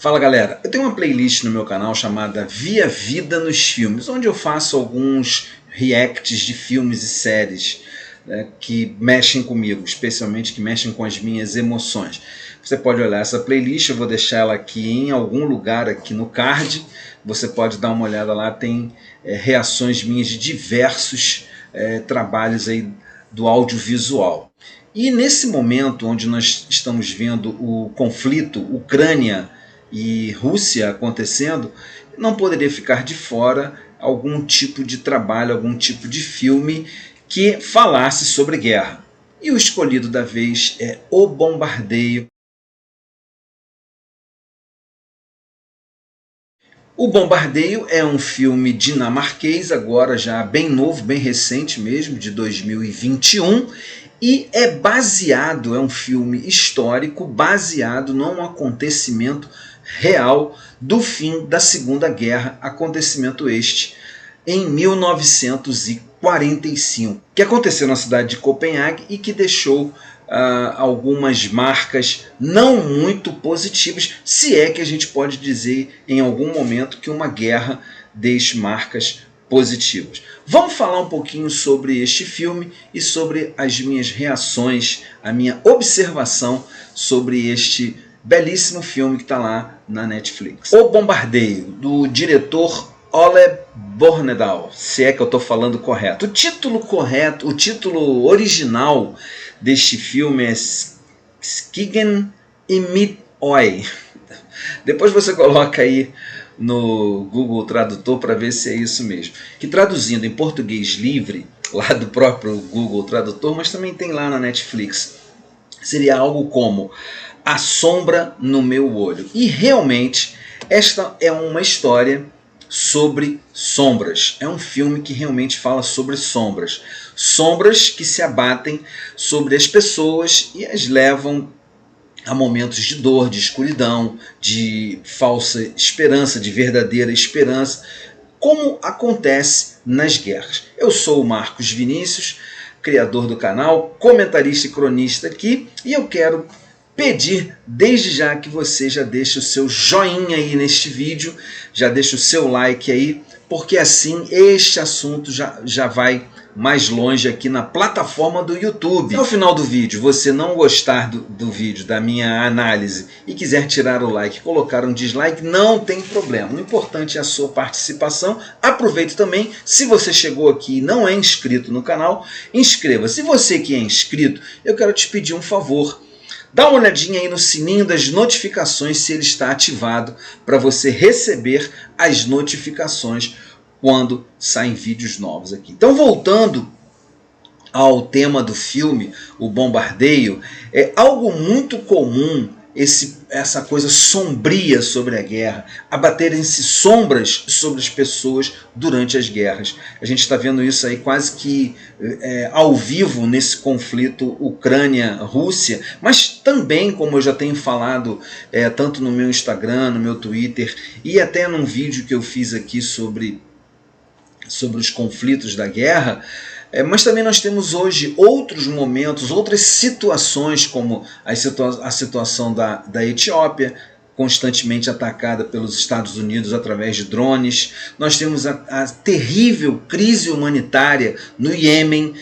Fala galera, eu tenho uma playlist no meu canal chamada Via Vida nos Filmes, onde eu faço alguns reacts de filmes e séries que mexem comigo, especialmente que mexem com as minhas emoções. Você pode olhar essa playlist, eu vou deixar ela aqui em algum lugar aqui no card, você pode dar uma olhada lá, tem reações minhas de diversos trabalhos aí do audiovisual. E nesse momento onde nós estamos vendo o conflito Ucrânia e Rússia acontecendo, não poderia ficar de fora algum tipo de trabalho, algum tipo de filme que falasse sobre guerra. E o escolhido da vez é O Bombardeio. O Bombardeio é um filme dinamarquês, agora já bem novo, bem recente mesmo, de 2021, e é baseado, é um filme histórico baseado num acontecimento real do fim da Segunda Guerra, acontecimento este em 1945, que aconteceu na cidade de Copenhague e que deixou algumas marcas não muito positivas, se é que a gente pode dizer em algum momento que uma guerra deixe marcas positivas. Vamos falar um pouquinho sobre este filme e sobre as minhas reações, a minha observação sobre este belíssimo filme que está lá na Netflix. O Bombardeio, do diretor Ole Bornedal, se é que eu estou falando correto. O título correto, o título original deste filme é Skyggen i mit Øje. Depois você coloca aí no Google Tradutor para ver se é isso mesmo. Que traduzindo em português livre, lá do próprio Google Tradutor, mas também tem lá na Netflix, seria algo como A Sombra no Meu Olho. E realmente esta é uma história sobre sombras. É um filme que realmente fala sobre sombras. Sombras que se abatem sobre as pessoas e as levam a momentos de dor, de escuridão, de falsa esperança, de verdadeira esperança, como acontece nas guerras. Eu sou o Marcos Vinícius, criador do canal, comentarista e cronista aqui, e eu quero pedir desde já que você já deixe o seu joinha aí neste vídeo, já deixe o seu like aí, porque assim este assunto já vai mais longe aqui na plataforma do YouTube. Se ao final do vídeo você não gostar do vídeo, da minha análise, e quiser tirar o like, colocar um dislike, não tem problema. O importante é a sua participação. Aproveite também, se você chegou aqui e não é inscrito no canal, inscreva-se. Se você que é inscrito, eu quero te pedir um favor. Dá uma olhadinha aí no sininho das notificações se ele está ativado para você receber as notificações quando saem vídeos novos aqui. Então, voltando ao tema do filme, O Bombardeio, é algo muito comum essa coisa sombria sobre a guerra, abaterem-se sombras sobre as pessoas durante as guerras. A gente está vendo isso aí quase que ao vivo nesse conflito Ucrânia-Rússia, mas também, como eu já tenho falado tanto no meu Instagram, no meu Twitter e até num vídeo que eu fiz aqui sobre os conflitos da guerra, mas também nós temos hoje outros momentos, outras situações, como a situação da Etiópia, constantemente atacada pelos Estados Unidos através de drones. Nós temos a terrível crise humanitária no Iêmen,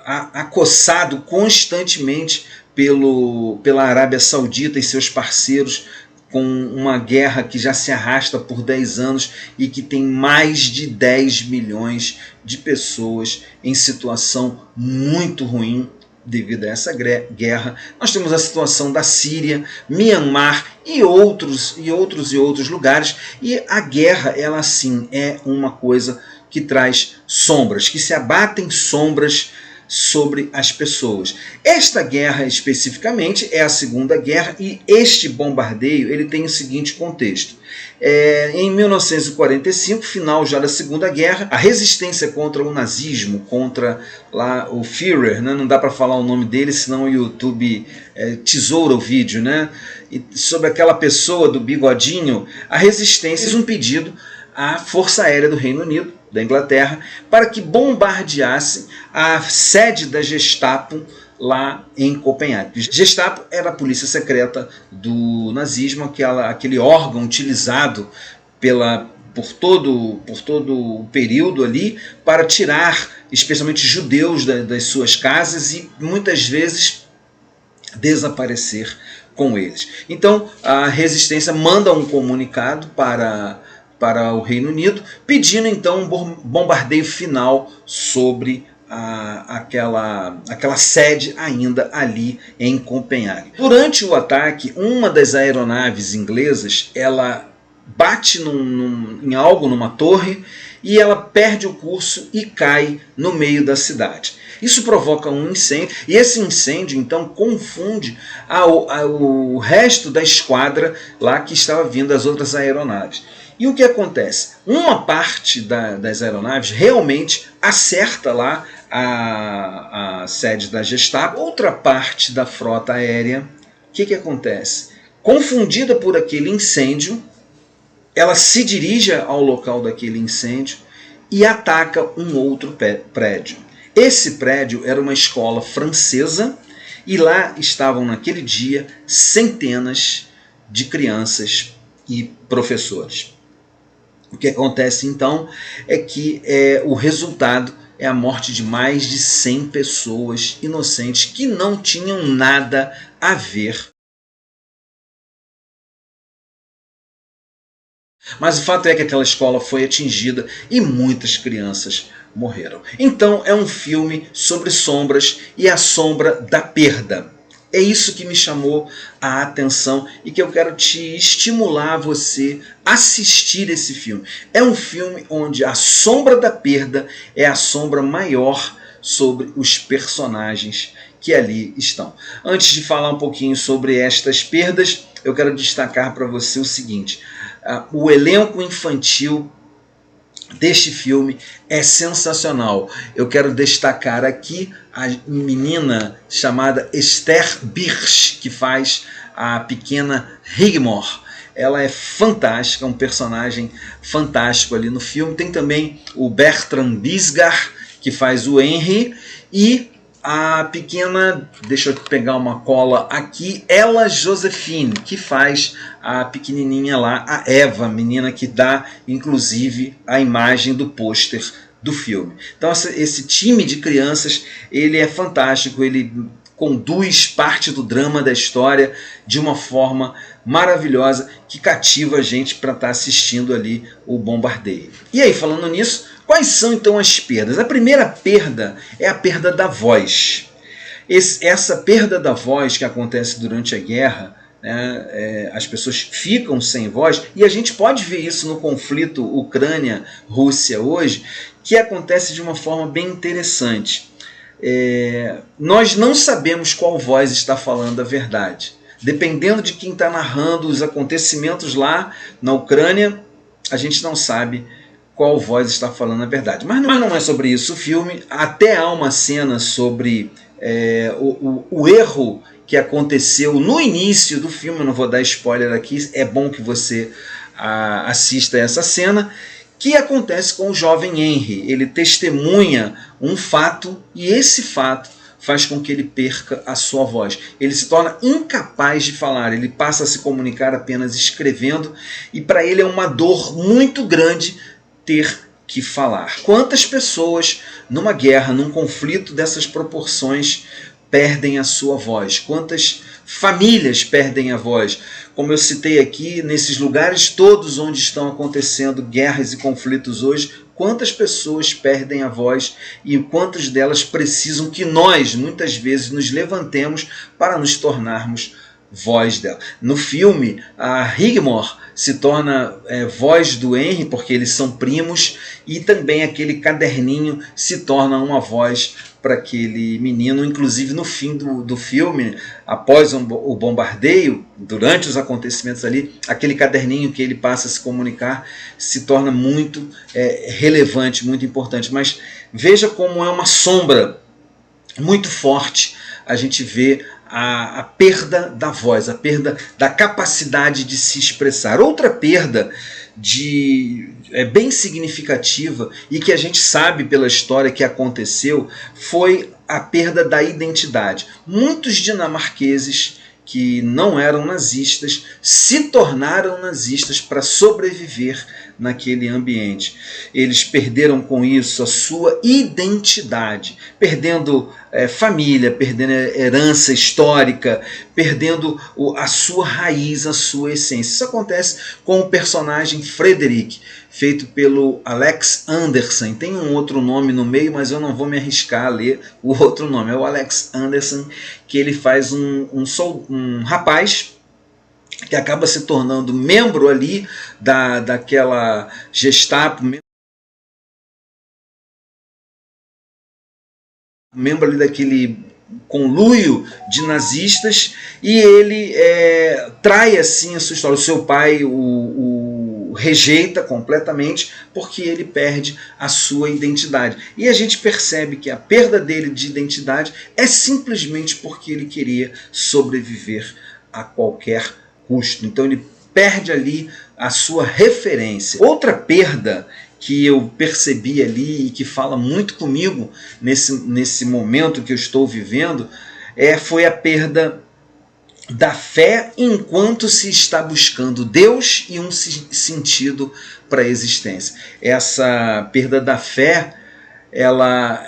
acossado constantemente pela Arábia Saudita e seus parceiros, com uma guerra que já se arrasta por 10 anos e que tem mais de 10 milhões de pessoas em situação muito ruim devido a essa guerra. Nós temos a situação da Síria, Myanmar e outros lugares. E a guerra, ela sim é uma coisa que traz sombras, que se abatem sombras sobre as pessoas. Esta guerra especificamente é a Segunda Guerra e este bombardeio ele tem o seguinte contexto. Em 1945, final já da Segunda Guerra, a resistência contra o nazismo, contra lá o Führer, né? Não dá para falar o nome dele, senão o YouTube tesoura o vídeo, né? E sobre aquela pessoa do bigodinho, a resistência fez um pedido à Força Aérea do Reino Unido, da Inglaterra, para que bombardeasse a sede da Gestapo lá em Copenhague. Gestapo era a polícia secreta do nazismo, aquele órgão utilizado por todo o período ali para tirar especialmente judeus das suas casas e muitas vezes desaparecer com eles. Então a resistência manda um comunicado para o Reino Unido pedindo então um bombardeio final sobre aquela sede ainda ali em Copenhague. Durante o ataque, uma das aeronaves inglesas ela bate em algo, numa torre, e ela perde o curso e cai no meio da cidade. Isso provoca um incêndio, e esse incêndio então confunde o resto da esquadra lá que estava vindo das outras aeronaves. E o que acontece? Uma parte das aeronaves realmente acerta lá a sede da Gestapo. Outra parte da frota aérea, o que acontece? Confundida por aquele incêndio, ela se dirige ao local daquele incêndio e ataca um outro prédio. Esse prédio era uma escola francesa e lá estavam naquele dia centenas de crianças e professores. O que acontece então é que o resultado é a morte de mais de 100 pessoas inocentes que não tinham nada a ver. Mas o fato é que aquela escola foi atingida e muitas crianças morreram. Então é um filme sobre sombras e a sombra da perda. É isso que me chamou a atenção e que eu quero te estimular a você assistir esse filme. É um filme onde a sombra da perda é a sombra maior sobre os personagens que ali estão. Antes de falar um pouquinho sobre estas perdas, eu quero destacar para você o seguinte: o elenco infantil deste filme é sensacional. Eu quero destacar aqui a menina chamada Esther Birch, que faz a pequena Rigmor. Ela é fantástica, um personagem fantástico ali no filme. Tem também o Bertrand Bisgar, que faz o Henry, e a pequena, deixa eu pegar uma cola aqui, Ella Josephine, que faz a pequenininha lá, a Eva, menina que dá inclusive a imagem do pôster do filme. Então esse time de crianças, ele é fantástico, ele conduz parte do drama da história de uma forma maravilhosa que cativa a gente para estar assistindo ali o bombardeio. E aí, falando nisso, quais são então as perdas? A primeira perda é a perda da voz. Essa perda da voz que acontece durante a guerra, né, as pessoas ficam sem voz, e a gente pode ver isso no conflito Ucrânia-Rússia hoje, que acontece de uma forma bem interessante. Nós não sabemos qual voz está falando a verdade. Dependendo de quem está narrando os acontecimentos lá na Ucrânia, a gente não sabe qual voz está falando a verdade. Mas não é sobre isso o filme. Até há uma cena sobre o erro que aconteceu no início do filme. Eu não vou dar spoiler aqui, é bom que você assista essa cena, que acontece com o jovem Henry. Ele testemunha um fato e esse fato faz com que ele perca a sua voz. Ele se torna incapaz de falar, ele passa a se comunicar apenas escrevendo, e para ele é uma dor muito grande ter que falar. Quantas pessoas numa guerra, num conflito dessas proporções, perdem a sua voz? Quantas famílias perdem a voz? Como eu citei aqui, nesses lugares todos onde estão acontecendo guerras e conflitos hoje, quantas pessoas perdem a voz e quantas delas precisam que nós, muitas vezes, nos levantemos para nos tornarmos voz dela. No filme, a Rigmor se torna voz do Henry, porque eles são primos, e também aquele caderninho se torna uma voz para aquele menino. Inclusive no fim do filme, após o bombardeio, durante os acontecimentos ali, aquele caderninho que ele passa a se comunicar se torna muito relevante, muito importante. Mas veja como é uma sombra muito forte a gente vê a perda da voz, a perda da capacidade de se expressar. Outra perda bem significativa e que a gente sabe pela história que aconteceu foi a perda da identidade. Muitos dinamarqueses que não eram nazistas se tornaram nazistas para sobreviver naquele ambiente. Eles perderam com isso a sua identidade, perdendo família, perdendo herança histórica, perdendo a sua raiz, a sua essência. Isso acontece com o personagem Frederick, feito pelo Alex Anderson. Tem um outro nome no meio, mas eu não vou me arriscar a ler o outro nome. É o Alex Anderson, que ele faz um rapaz que acaba se tornando membro ali daquela Gestapo, membro ali daquele conluio de nazistas, e ele trai assim a sua história. O seu pai o rejeita completamente porque ele perde a sua identidade. E a gente percebe que a perda dele de identidade é simplesmente porque ele queria sobreviver a qualquer custo. Então ele perde ali a sua referência. Outra perda que eu percebi ali e que fala muito comigo nesse momento que eu estou vivendo foi a perda da fé enquanto se está buscando Deus e um sentido para a existência. Essa perda da fé, ela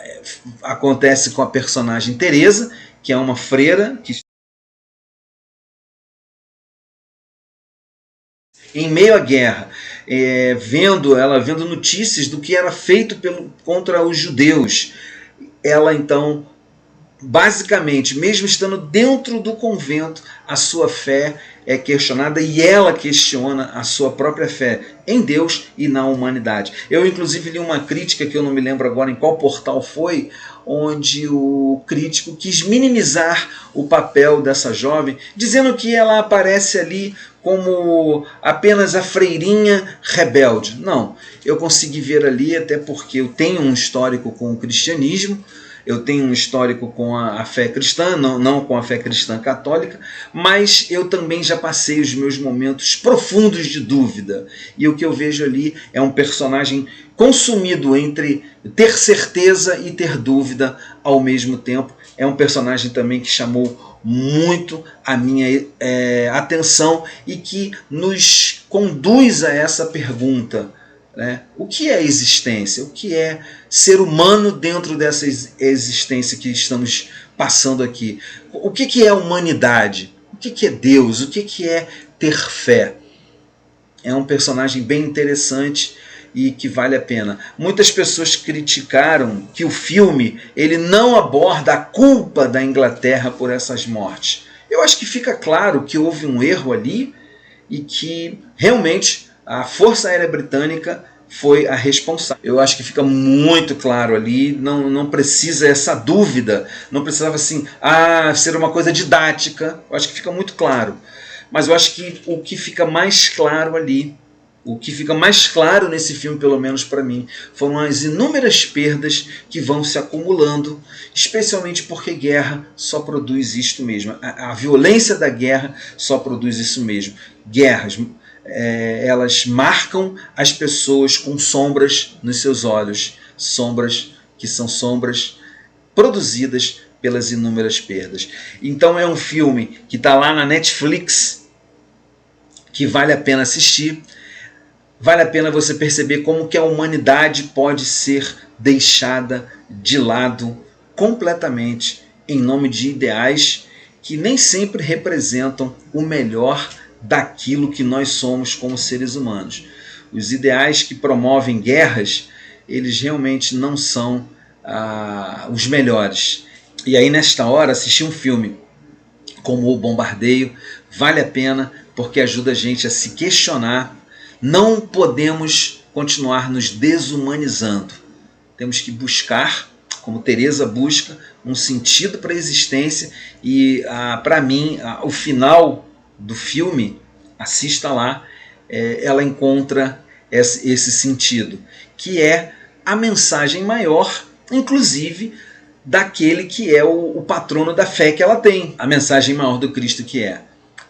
acontece com a personagem Teresa, que é uma freira que em meio à guerra, vendo notícias do que era feito contra os judeus. Ela então, basicamente, mesmo estando dentro do convento, a sua fé é questionada e ela questiona a sua própria fé em Deus e na humanidade. Eu inclusive li uma crítica, que eu não me lembro agora em qual portal foi, onde o crítico quis minimizar o papel dessa jovem, dizendo que ela aparece ali como apenas a freirinha rebelde. Não, eu consegui ver ali, até porque eu tenho um histórico com o cristianismo, eu tenho um histórico com a fé cristã, não com a fé cristã católica, mas eu também já passei os meus momentos profundos de dúvida. E o que eu vejo ali é um personagem consumido entre ter certeza e ter dúvida ao mesmo tempo. É um personagem também que chamou muito a minha atenção e que nos conduz a essa pergunta. O que é existência? O que é ser humano dentro dessa existência que estamos passando aqui? O que é humanidade? O que é Deus? O que é ter fé? É um personagem bem interessante e que vale a pena. Muitas pessoas criticaram que o filme ele não aborda a culpa da Inglaterra por essas mortes. Eu acho que fica claro que houve um erro ali e que realmente a Força Aérea Britânica foi a responsável. Eu acho que fica muito claro ali, não precisa essa dúvida, não precisava assim, ser uma coisa didática. Eu acho que fica muito claro. Mas eu acho que o que fica mais claro ali, o que fica mais claro nesse filme, pelo menos para mim, foram as inúmeras perdas que vão se acumulando, especialmente porque guerra só produz isto mesmo. A violência da guerra só produz isso mesmo. Guerras, elas marcam as pessoas com sombras nos seus olhos, sombras que são sombras produzidas pelas inúmeras perdas. Então é um filme que está lá na Netflix, que vale a pena assistir. Vale a pena você perceber como que a humanidade pode ser deixada de lado completamente em nome de ideais que nem sempre representam o melhor daquilo que nós somos como seres humanos. Os ideais que promovem guerras, eles realmente não são os melhores. E aí nesta hora assistir um filme como O Bombardeio vale a pena, porque ajuda a gente a se questionar. Não podemos continuar nos desumanizando. Temos que buscar, como Teresa busca, um sentido para a existência. E para mim, o final do filme, assista lá, ela encontra esse sentido, que é a mensagem maior, inclusive, daquele que é o patrono da fé que ela tem. A mensagem maior do Cristo, que é: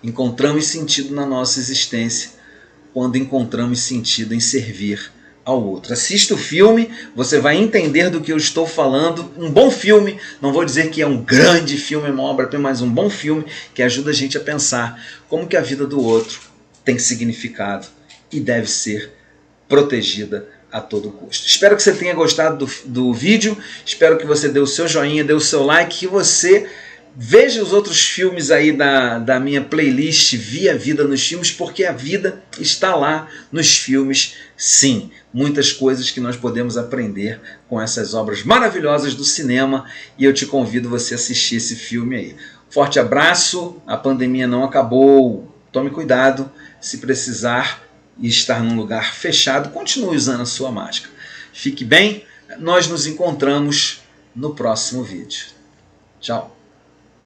encontramos sentido na nossa existência quando encontramos sentido em servir ao outro. Assista o filme, você vai entender do que eu estou falando. Um bom filme, não vou dizer que é um grande filme, uma obra-prima, mas um bom filme que ajuda a gente a pensar como que a vida do outro tem significado e deve ser protegida a todo custo. Espero que você tenha gostado do vídeo, espero que você dê o seu joinha, dê o seu like, que você veja os outros filmes aí da minha playlist Via Vida nos Filmes, porque a vida está lá nos filmes, sim. Muitas coisas que nós podemos aprender com essas obras maravilhosas do cinema, e eu te convido você a assistir esse filme aí. Forte abraço, a pandemia não acabou, tome cuidado, se precisar e estar num lugar fechado, continue usando a sua máscara. Fique bem, nós nos encontramos no próximo vídeo. Tchau.